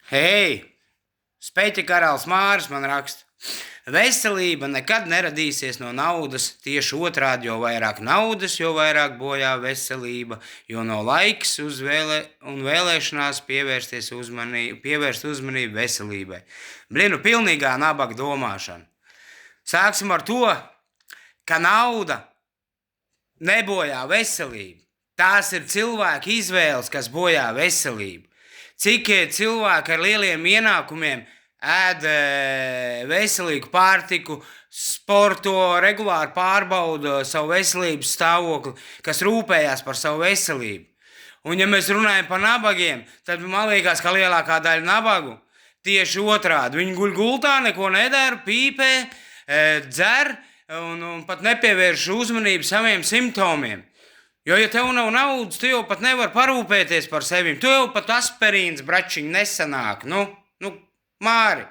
Hei, Speķa karalis Māris man raksta. Veselība nekad neradīsies no naudas, tieši otrādi, jo vairāk naudas, jo vairāk bojā veselība, jo nav laiks uz vēlēšanās pievērst uzmanību veselībai. Blinu, pilnīgā nabaga domāšana. Sāksim ar to, ka nauda nebojā veselību. Tās ir cilvēku izvēles, kas bojā veselību. Cik cilvēki ar lieliem ienākumiem ēd veselīgu pārtiku, sporto, regulāri pārbauda savu veselības stāvokli, kas rūpējās par savu veselību. Un ja mēs runājam par nabagiem, tad man liekas, ka lielākā daļa nabagu tieši otrādi. Viņi guļ gultā, neko nedara, pīpē, dzer un pat nepievērš uzmanību saviem simptomiem. Jo, ja tev nav naudas, tu jau pat nevar parūpēties par sevi. Tu jau pat aspirīns, bračiņ, nesanāk. Nu, Māri.